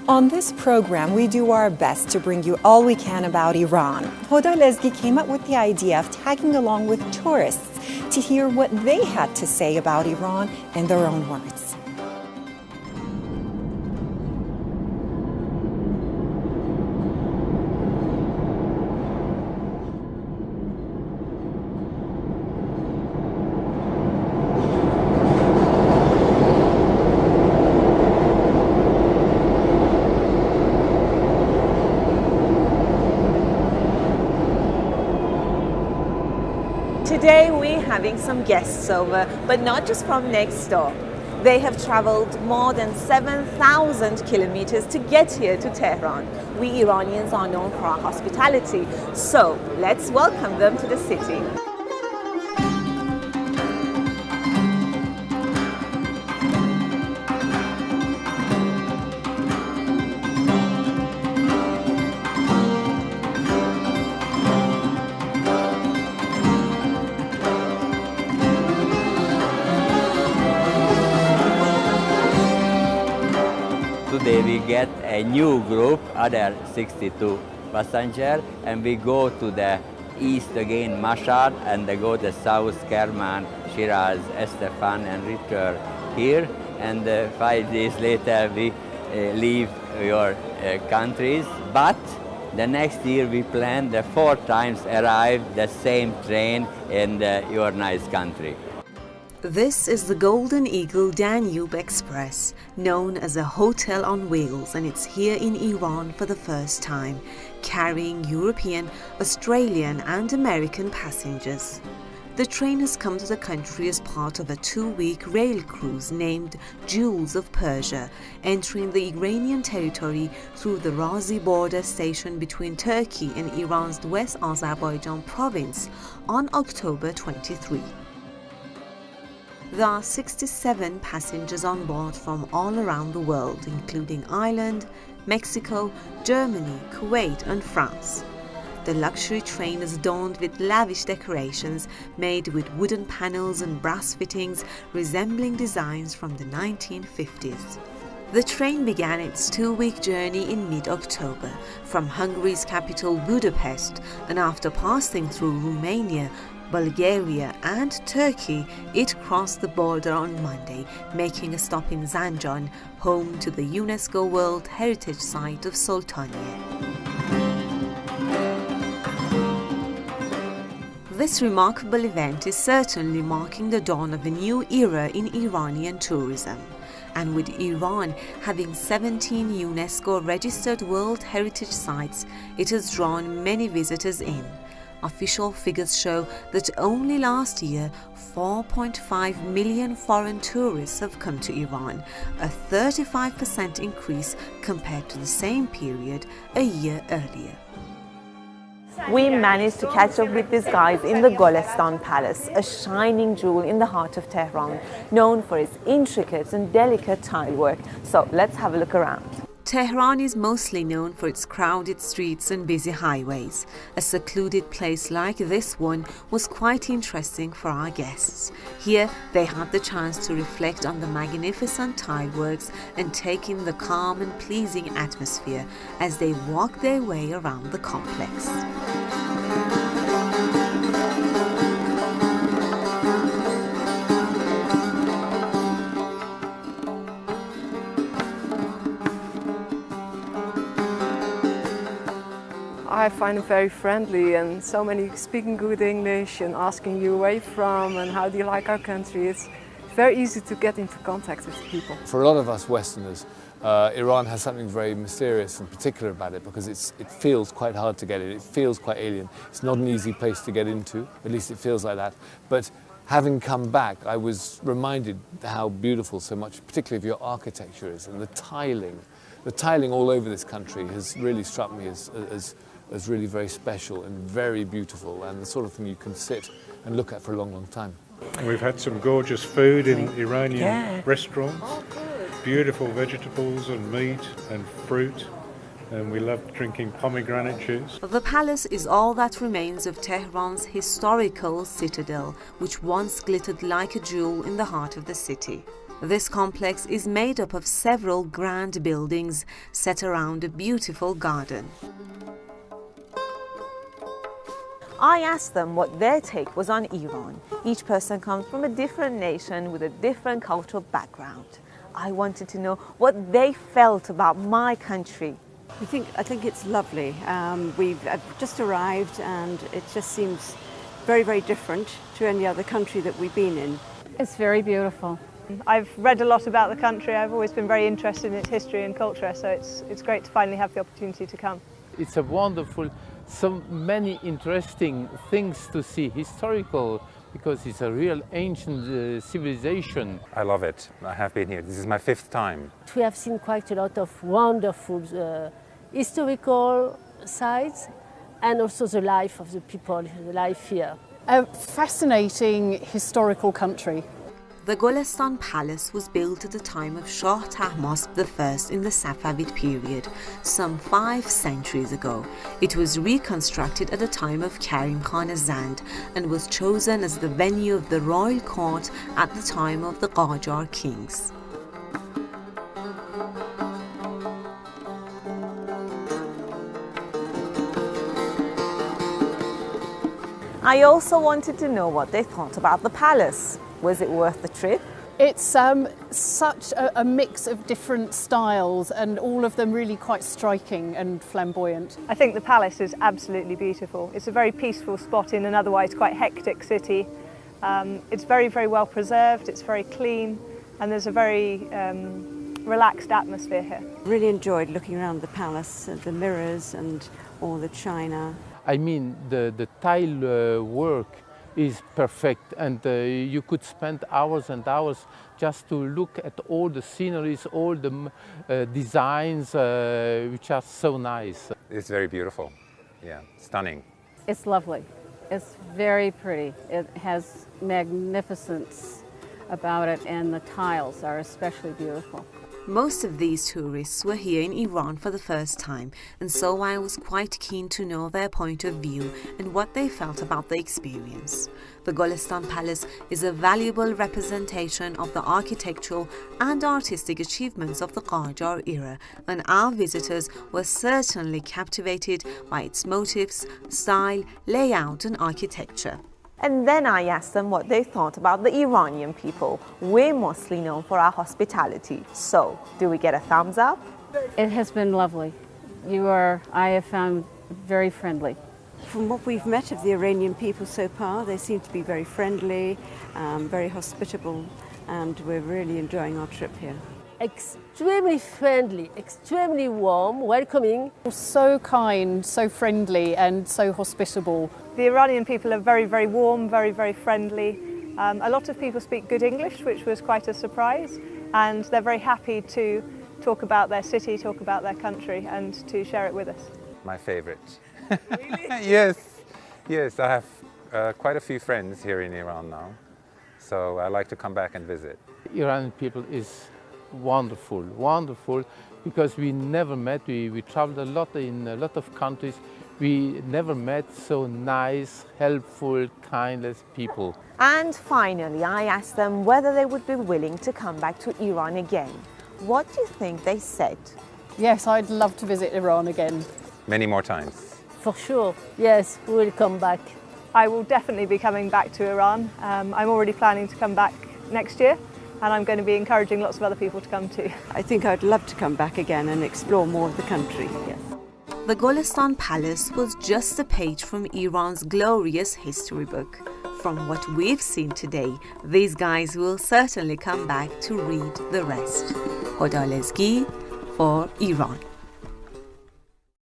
On this program, we do our best to bring you all we can about Iran. Hoda Lezgi came up with the idea of tagging along with tourists to hear what they had to say about Iran in their own words. Today we're having some guests over, but not just from next door. They have traveled more than 7,000 kilometers to get here to Tehran. We Iranians are known for our hospitality, so let's welcome them to the city. Today we get a new group, other 62 passengers, and we go to the east again, Mashhad, and they go to south, Kerman, Shiraz, Esfahan, and return here. And 5 days later we leave your countries. But the next year we plan the 4 times arrive the same train in your nice country. This is the Golden Eagle Danube Express, known as a hotel on wheels, and it's here in Iran for the first time, carrying European, Australian and American passengers. The train has come to the country as part of a 2-week rail cruise named Jewels of Persia, entering the Iranian territory through the Razi border station between Turkey and Iran's West Azerbaijan province on October 23. There are 67 passengers on board from all around the world, including Ireland, Mexico, Germany, Kuwait and France. The luxury train is adorned with lavish decorations made with wooden panels and brass fittings resembling designs from the 1950s. The train began its 2-week journey in mid-October from Hungary's capital Budapest, and after passing through Romania, Bulgaria and Turkey, it crossed the border on Monday, making a stop in Zanjan, home to the UNESCO World Heritage Site of Sultaniye. This remarkable event is certainly marking the dawn of a new era in Iranian tourism. And with Iran having 17 UNESCO registered World Heritage Sites, it has drawn many visitors in. Official figures show that only last year, 4.5 million foreign tourists have come to Iran, a 35% increase compared to the same period a year earlier. We managed to catch up with these guys in the Golestan Palace, a shining jewel in the heart of Tehran, known for its intricate and delicate tile work. So let's have a look around. Tehran is mostly known for its crowded streets and busy highways. A secluded place like this one was quite interesting for our guests. Here they had the chance to reflect on the magnificent tileworks and take in the calm and pleasing atmosphere as they walked their way around the complex. I find them very friendly, and so many speaking good English and asking you where you're from and how do you like our country. It's very easy to get into contact with people. For a lot of us Westerners, Iran has something very mysterious and particular about it because it feels quite hard to get in. It feels quite alien. It's not an easy place to get into, at least it feels like that. But having come back, I was reminded how beautiful so much, particularly of your architecture is, and the tiling. The tiling all over this country has really struck me as really very special and very beautiful, and the sort of thing you can sit and look at for a long, long time. We've had some gorgeous food in Iranian restaurants, beautiful vegetables and meat and fruit, and we love drinking pomegranate juice. The palace is all that remains of Tehran's historical citadel, which once glittered like a jewel in the heart of the city. This complex is made up of several grand buildings set around a beautiful garden. I asked them what their take was on Iran. Each person comes from a different nation with a different cultural background. I wanted to know what they felt about my country. I think it's lovely. We've just arrived and it just seems very, very different to any other country that we've been in. It's very beautiful. I've read a lot about the country. I've always been very interested in its history and culture, so it's great to finally have the opportunity to come. It's a wonderful, so many interesting things to see, historical, because it's a real ancient civilization. I love it. I have been here. This is my 5th time. We have seen quite a lot of wonderful historical sites and also the life of the people, the life here. A fascinating historical country. The Golestan Palace was built at the time of Shah Tahmasp I in the Safavid period, some 5 centuries ago. It was reconstructed at the time of Karim Khan Zand and was chosen as the venue of the royal court at the time of the Qajar kings. I also wanted to know what they thought about the palace. Was it worth the trip? It's such a mix of different styles and all of them really quite striking and flamboyant. I think the palace is absolutely beautiful. It's a very peaceful spot in an otherwise quite hectic city. It's very, very well preserved, it's very clean, and there's a very relaxed atmosphere here. Really enjoyed looking around the palace, the mirrors and all the china. I mean, the tile work is perfect, and you could spend hours and hours just to look at all the sceneries, all the designs, which are so nice. It's very beautiful. Yeah, stunning. It's lovely. It's very pretty. It has magnificence about it, and the tiles are especially beautiful. Most of these tourists were here in Iran for the first time, and so I was quite keen to know their point of view and what they felt about the experience. The Golestan Palace is a valuable representation of the architectural and artistic achievements of the Qajar era, and our visitors were certainly captivated by its motifs, style, layout and architecture. And then I asked them what they thought about the Iranian people. We're mostly known for our hospitality. So, do we get a thumbs up? It has been lovely. I have found very friendly. From what we've met of the Iranian people so far, they seem to be very friendly, very hospitable, and we're really enjoying our trip here. Extremely friendly, extremely warm, welcoming. So kind, so friendly and so hospitable. The Iranian people are very, very warm, very, very friendly. A lot of people speak good English, which was quite a surprise, and they're very happy to talk about their city, talk about their country, and to share it with us. My favorite. Really? Yes, I have quite a few friends here in Iran now, so I like to come back and visit. Iranian people is wonderful, because we never met, we traveled a lot in a lot of countries, we never met so nice, helpful, kindness people. And finally, I asked them whether they would be willing to come back to Iran again. What do you think they said? Yes, I'd love to visit Iran again. Many more times. For sure, yes, we will come back. I will definitely be coming back to Iran. I'm already planning to come back next year, and I'm going to be encouraging lots of other people to come too. I think I'd love to come back again and explore more of the country. Yes. The Golestan Palace was just a page from Iran's glorious history book. From what we've seen today, these guys will certainly come back to read the rest. Khodalezgi for Iran.